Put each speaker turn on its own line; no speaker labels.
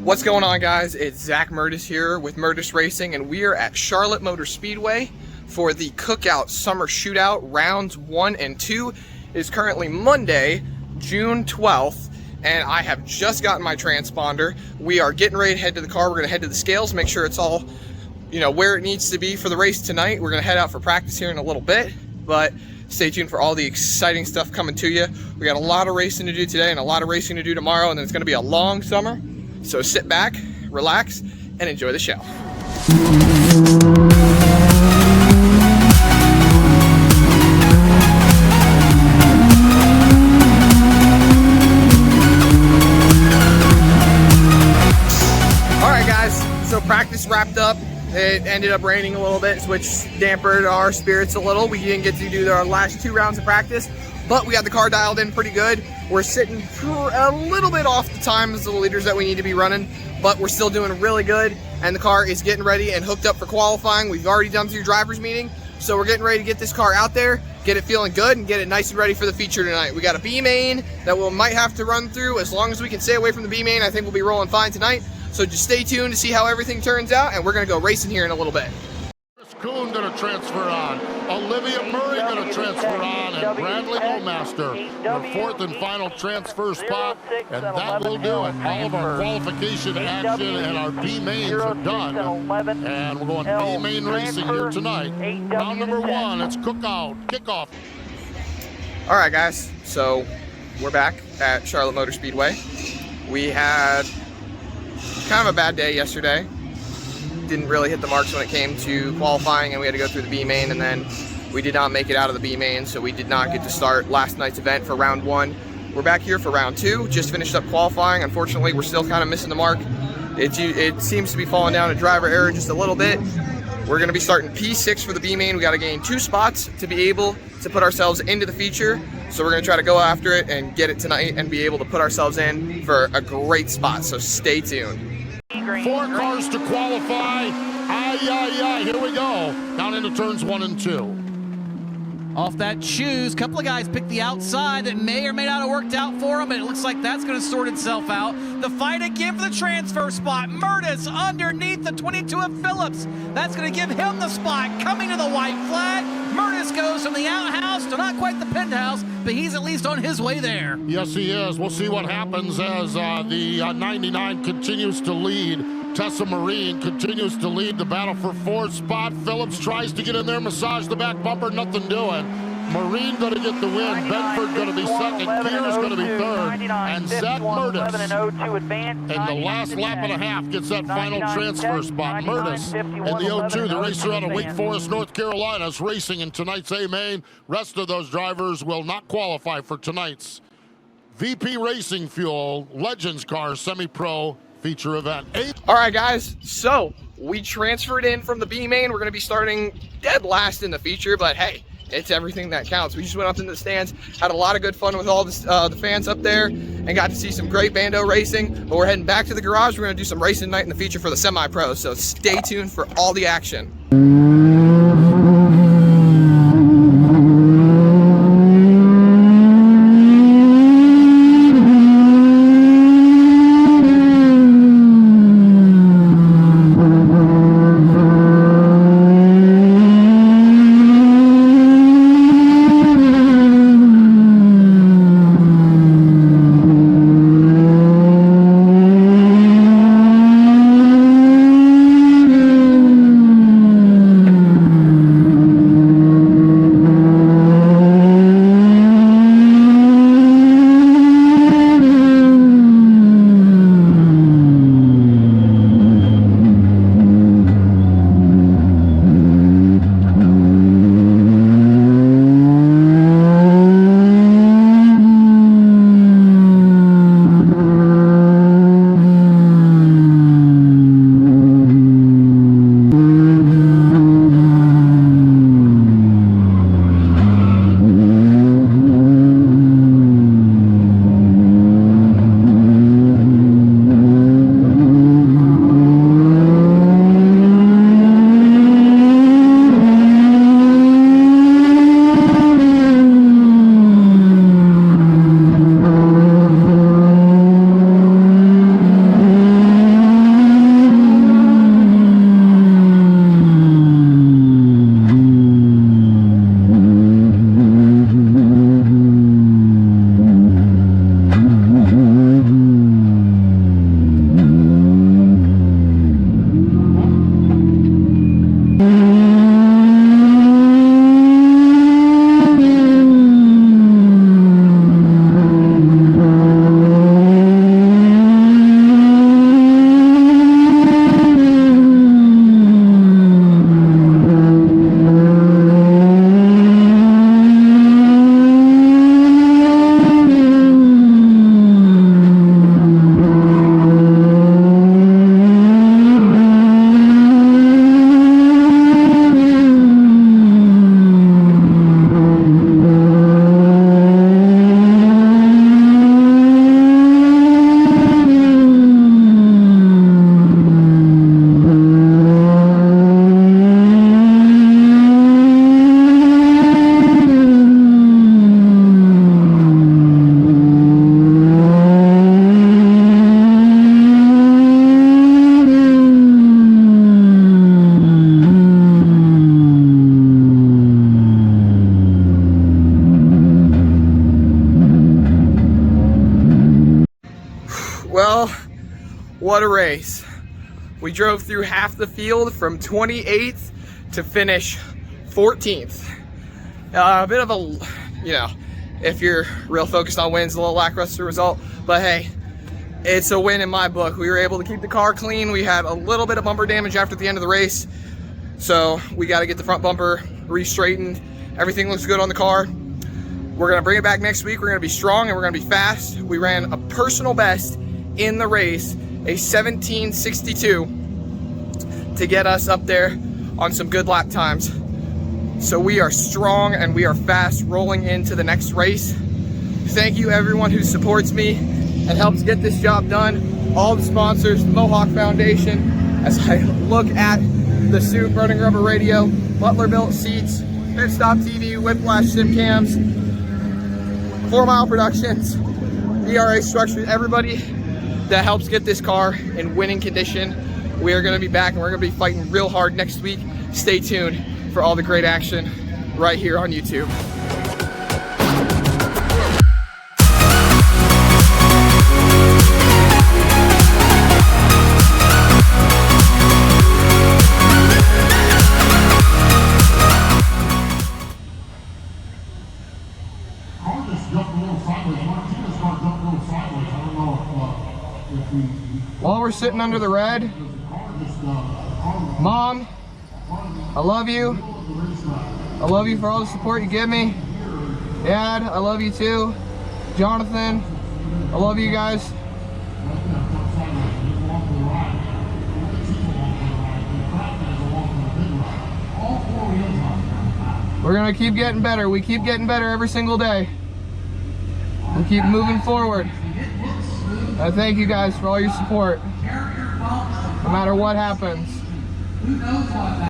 What's going on, guys? It's Zach Murtis here with Murtis Racing, and we are at Charlotte Motor Speedway for the Cookout Summer Shootout rounds 1 and 2. It is currently Monday, June 12th, and I have just gotten my transponder. We are getting ready to head to the car. We're going to head to the scales, make sure it's all, where it needs to be for the race tonight. We're going to head out for practice here in a little bit, but stay tuned for all the exciting stuff coming to you. We got a lot of racing to do today and a lot of racing to do tomorrow, and then it's going to be a long summer. So sit back, relax, and enjoy the show. Alright guys, so practice wrapped up. It ended up raining a little bit, which dampened our spirits a little. We didn't get to do our last 2 rounds of practice, but we got the car dialed in pretty good. We're sitting a little bit off the times of the leaders that we need to be running, but we're still doing really good, and the car is getting ready and hooked up for qualifying. We've already done through driver's meeting, so we're getting ready to get this car out there, get it feeling good, and get it nice and ready for the feature tonight. We got a B main that we might have to run through. As long as we can stay away from the B main, I think we'll be rolling fine tonight. So just stay tuned to see how everything turns out, and we're gonna go racing here in a little bit.
Kuhn going to transfer on, Olivia Murray going to transfer on, and Bradley Lowmaster, our 4th and final transfer spot, and that will do it. All of our qualification action and our B mains are done, and we're going B main racing here tonight. Round number 1, it's Cookout kickoff.
All right, guys, so we're back at Charlotte Motor Speedway. We had kind of a bad day yesterday. Didn't really hit the marks when it came to qualifying, and we had to go through the B main, and then we did not make it out of the B main, so we did not get to start last night's event for round 1. We're back here for round 2. Just finished up qualifying. Unfortunately, we're still kind of missing the mark. It seems to be falling down to driver error just a little bit. We're going to be starting P6 for the B main. We got to gain 2 spots to be able to put ourselves into the feature, so we're going to try to go after it and get it tonight and be able to put ourselves in for a great spot, so stay tuned.
4 cars to qualify. Here we go. Down into turns 1 and 2.
Off that choose, couple of guys picked the outside that may or may not have worked out for them, and it looks like that's going to sort itself out. The fight again for the transfer spot. Murtis underneath the 22 of Phillips. That's going to give him the spot. Coming to the white flag. Murtis goes from the outhouse to not quite the penthouse, but he's at least on his way there.
Yes, he is. We'll see what happens as the 99 continues to lead. Tessa Marine continues to lead the battle for 4th spot. Phillips tries to get in there, massage the back bumper, nothing doing. Marine going to get the win. Bedford going to be 2nd. Gears going to be 3rd. And Zach Murtis in the last lap and a half gets that final transfer spot. Murtis in the 02, the racer out of Wake Forest, North Carolina, is racing in tonight's A main. Rest of those drivers will not qualify for tonight's VP Racing Fuel Legends Car Semi-Pro feature event.
All right, guys, so we transferred in from the B main. We're going to be starting dead last in the feature, but hey, it's everything that counts. We just went up into the stands, had a lot of good fun with all the fans up there, and got to see some great bando racing. But we're heading back to the garage. We're going to do some racing tonight in the feature for the semi-pro, so stay tuned for all the action. what a race. We drove through half the field from 28th to finish 14th. A bit of a, you know, if you're real focused on wins, a little lackluster result, but hey, it's a win in my book. We were able to keep the car clean. We had a little bit of bumper damage after the end of the race, so we got to get the front bumper re-straightened. Everything looks good on the car. We're gonna bring it back next week. We're gonna be strong and we're gonna be fast. We ran a personal best in the race, a 17:62, to get us up there on some good lap times. So we are strong and we are fast rolling into the next race. Thank you everyone who supports me and helps get this job done. All the sponsors, the Mohawk Foundation, as I look at the suit, Burning Rubber Radio, Butler Built Seats, Pit Stop TV, Whiplash Sim Cams, 4 Mile Productions, ERA Structures, everybody that helps get this car in winning condition. We are gonna be back and we're gonna be fighting real hard next week. Stay tuned for all the great action right here on YouTube. While we're sitting under the red, Mom, I love you. I love you for all the support you give me. Dad, I love you too. Jonathan, I love you guys. We're gonna keep getting better. We keep getting better every single day. We keep moving forward. I thank you guys for all your support, no matter what happens.